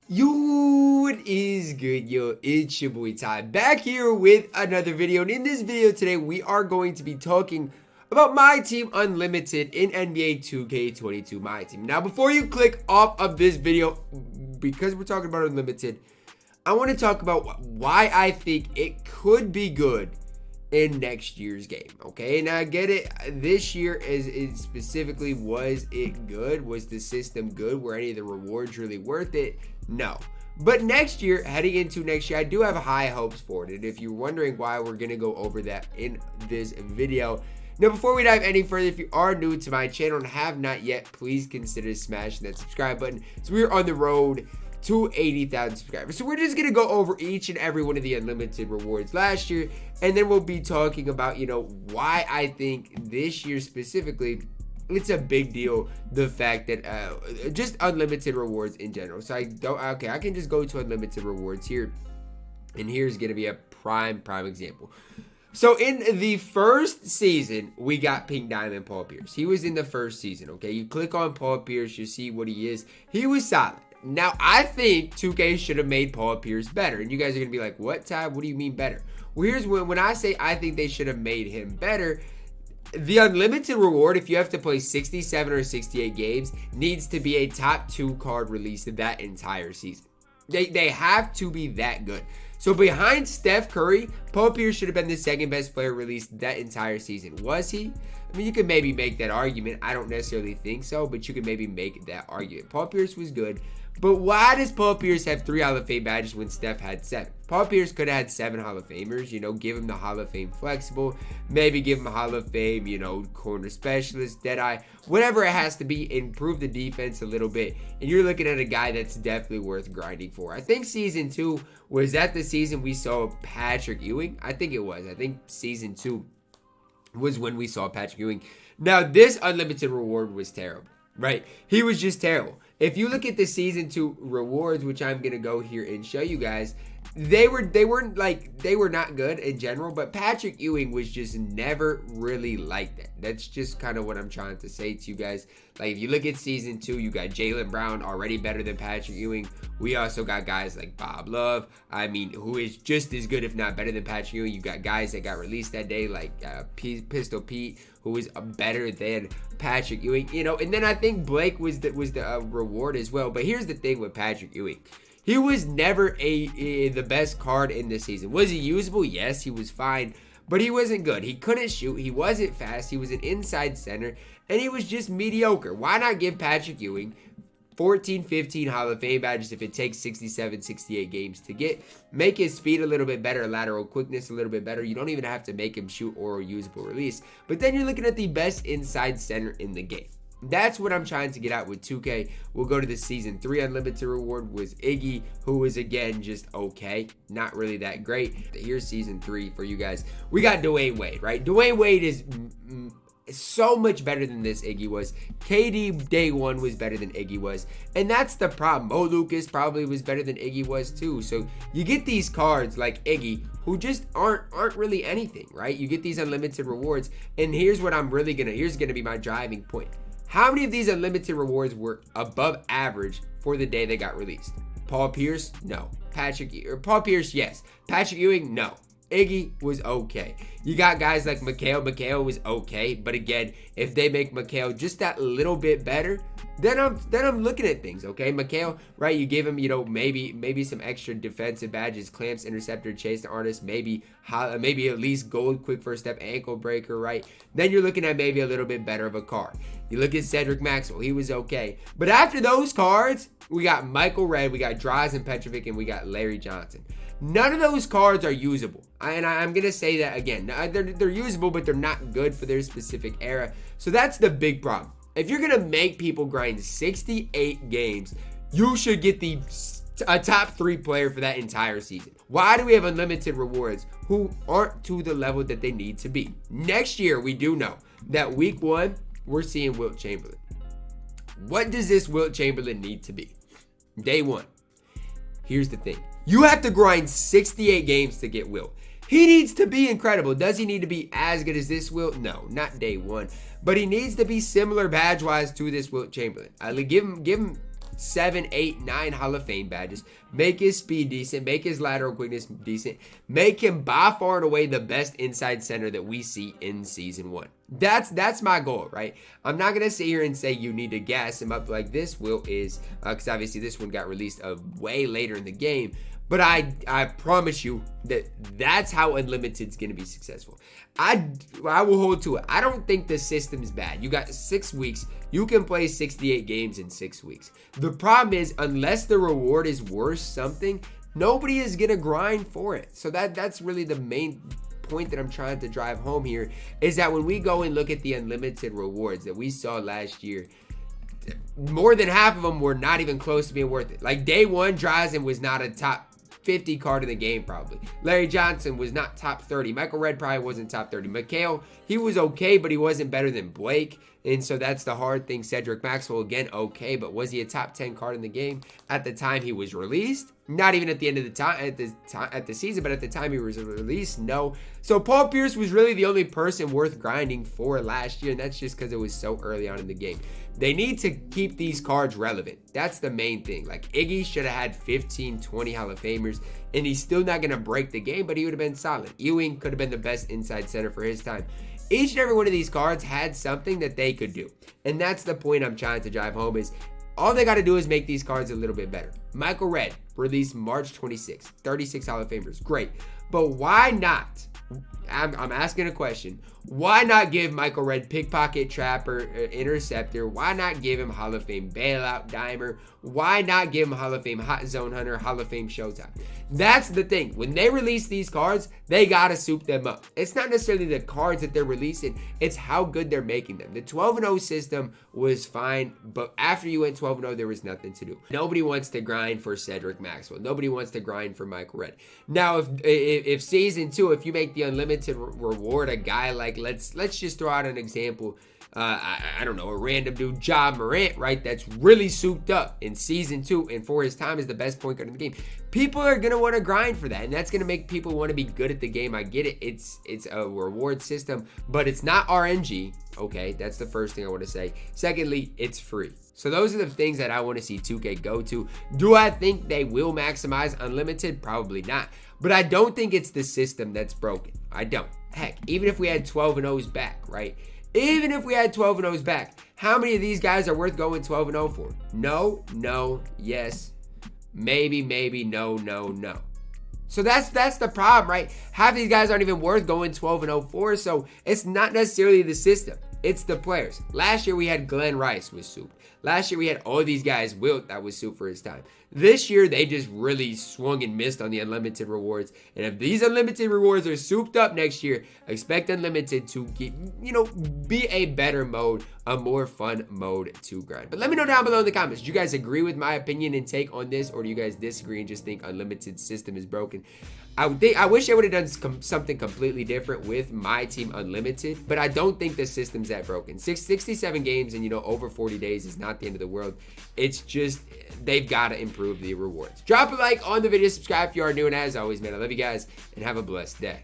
Yo, what is good, yo? It's your boy Ty, back here with another video. And in this video today, we are going to be talking about MyTeam Unlimited in NBA 2K22 MyTeam. Now, before you click off of this video, because we're talking about Unlimited, I want to talk about why I think it could be good in next year's game. Okay, now I get it, this year is specifically, was it good? Was the system good? Were any of the rewards really worth it? No. But next year, heading into next year, I do have high hopes for it. And if you're wondering why, we're going to go over that in this video. Now, before we dive any further, if you are new to my channel and have not yet, please consider smashing that subscribe button. So we're on the road to 80,000 subscribers. So we're just going to go over each and every one of the unlimited rewards last year. And then we'll be talking about, why I think this year specifically, it's a big deal, the fact that just unlimited rewards in general. So I can just go to unlimited rewards here, and here's gonna be a prime example. So in the first season, we got Pink Diamond Paul Pierce. He was in the first season. Okay, you click on Paul Pierce, you see what he is. He was solid. Now, I think 2K should have made Paul Pierce better. And you guys are going to be like, what, Ty? What do you mean better? Well, here's when I say I think they should have made him better. The unlimited reward, if you have to play 67 or 68 games, needs to be a top 2 card release that entire season. They have to be that good. So behind Steph Curry, Paul Pierce should have been the second best player released that entire season. Was he? I mean, you could maybe make that argument. I don't necessarily think so, but you could maybe make that argument. Paul Pierce was good. But why does Paul Pierce have 3 Hall of Fame badges when Steph had 7? Paul Pierce could have had 7 Hall of Famers, give him the Hall of Fame flexible, maybe give him a Hall of Fame, corner specialist, Deadeye, whatever it has to be, improve the defense a little bit. And you're looking at a guy that's definitely worth grinding for. I think season 2, was that the season we saw Patrick Ewing? I think it was. I think season 2 was when we saw Patrick Ewing. Now, this unlimited reward was terrible, right? He was just terrible. If you look at the season 2 rewards, which I'm gonna go here and show you guys, they were not good in general, but Patrick Ewing was just never really like that. That's just kind of what I'm trying to say to you guys. Like, if you look at season 2, you got Jaylen Brown, already better than Patrick Ewing. We also got guys like Bob Love, who is just as good, if not better than Patrick Ewing. You got guys that got released that day, like Pistol Pete, who is better than Patrick Ewing. And then I think Blake was the reward as well. But here's the thing with Patrick Ewing. He was never the best card in the season. Was he usable? Yes, he was fine, but he wasn't good. He couldn't shoot. He wasn't fast. He was an inside center, and he was just mediocre. Why not give Patrick Ewing 14, 15 Hall of Fame badges if it takes 67, 68 games to get? Make his speed a little bit better, lateral quickness a little bit better. You don't even have to make him shoot or a usable release. But then you're looking at the best inside center in the game. That's what I'm trying to get at with 2K. We'll go to the season 3 unlimited reward was Iggy, who was again just okay, not really that great. Here's season 3 for you guys. We got Dwayne Wade, right? Dwayne Wade is so much better than this Iggy was. KD day 1 was better than Iggy was, and that's the problem. Mo Lucas probably was better than Iggy was too. So you get these cards like Iggy who just aren't really anything, right? You get these unlimited rewards, and here's what here's gonna be my driving point. How many of these unlimited rewards were above average for the day they got released? Paul Pierce? No. Paul Pierce, yes. Patrick Ewing? No. Iggy was okay. You got guys like Mikal. Mikal was okay, but again, if they make Mikal just that little bit better, then I'm looking at things, okay? Mikal, right? You give him, maybe some extra defensive badges, clamps, interceptor, chase the artist, maybe at least gold, quick first step, ankle breaker, right? Then you're looking at maybe a little bit better of a card. You look at Cedric Maxwell, he was okay. But after those cards, we got Michael Redd, we got Drazen Petrovic, and we got Larry Johnson. None of those cards are usable. And I'm going to say that again. They're usable, but they're not good for their specific era. So that's the big problem. If you're going to make people grind 68 games, you should get a top 3 player for that entire season. Why do we have unlimited rewards who aren't to the level that they need to be? Next year, we do know that week 1, we're seeing Wilt Chamberlain. What does this Wilt Chamberlain need to be? Day 1. Here's the thing. You have to grind 68 games to get Wilt. He needs to be incredible. Does he need to be as good as this Wilt? No, not day 1. But he needs to be similar badge-wise to this Wilt Chamberlain. Give him 7, 8, 9 Hall of Fame badges, make his speed decent, make his lateral quickness decent, make him by far and away the best inside center that we see in season 1. That's my goal, right? I'm not gonna sit here and say you need to gas him up like this Wilt is, because obviously this one got released way later in the game. But I promise you that that's how Unlimited's going to be successful. I will hold to it. I don't think the system's bad. You got 6 weeks. You can play 68 games in 6 weeks. The problem is, unless the reward is worth something, nobody is going to grind for it. So that's really the main point that I'm trying to drive home here, is that when we go and look at the Unlimited rewards that we saw last year, more than half of them were not even close to being worth it. Like day 1, Drazen was not a top 50 card in the game probably. Larry Johnson was not top 30. Michael Redd probably wasn't top 30. Mikhail, he was okay, but he wasn't better than Blake. And so that's the hard thing. Cedric Maxwell, again, okay, but was he a top 10 card in the game at the time he was released? Not even at the end of the time, at the season, but at the time he was released, no. So Paul Pierce was really the only person worth grinding for last year, and that's just because it was so early on in the game. They need to keep these cards relevant. That's the main thing. Like Iggy should have had 15, 20 Hall of Famers, and he's still not going to break the game, but he would have been solid. Ewing could have been the best inside center for his time. Each and every one of these cards had something that they could do. And that's the point I'm trying to drive home, is all they got to do is make these cards a little bit better. Michael Redd, released March 26th, 36 Hall of Famers, great. But why not? I'm asking a question. Why not give Michael Redd Pickpocket, Trapper, Interceptor? Why not give him Hall of Fame Bailout, Dimer? Why not give him Hall of Fame Hot Zone Hunter, Hall of Fame Showtime? That's the thing. When they release these cards, they gotta soup them up. It's not necessarily the cards that they're releasing, it's how good they're making them. The 12-0 system was fine, but after you went 12-0, there was nothing to do. Nobody wants to grind for Cedric Maxwell. Nobody wants to grind for Michael Redd. Now, if season 2, if you make the Unlimited reward a guy like, let's just throw out an example, I don't know, a random dude, Ja Morant, right? That's really souped up in season 2 and for his time is the best point guard in the game. People are gonna want to grind for that, and that's gonna make people want to be good at the game. I get it. It's a reward system, but it's not RNG. Okay, that's the first thing I want to say. Secondly, it's free. So those are the things that I want to see 2K go to. Do I think they will maximize Unlimited? Probably not. But I don't think it's the system that's broken. I don't. Heck, even if we had 12-0s back, right? Even if we had 12-0s back, how many of these guys are worth going 12-0 for? No, yes, maybe, no. So that's the problem, right? Half these guys aren't even worth going 12-0 for, so it's not necessarily the system. It's the players. Last year we had Glenn Rice was soup. Last year we had all these guys, Wilt, that was soup for his time. This year they just really swung and missed on the Unlimited rewards. And if these Unlimited rewards are souped up next year, expect Unlimited to keep, be a better mode, a more fun mode to grind. But let me know down below in the comments. Do you guys agree with my opinion and take on this, or do you guys disagree and just think Unlimited system is broken? I wish they would have done something completely different with MyTeam Unlimited, but I don't think the system's that broken. 67 games and over 40 days is not the end of the world. It's just they've got to improve the rewards. Drop a like on the video, subscribe if you are new, and as always, man, I love you guys and have a blessed day.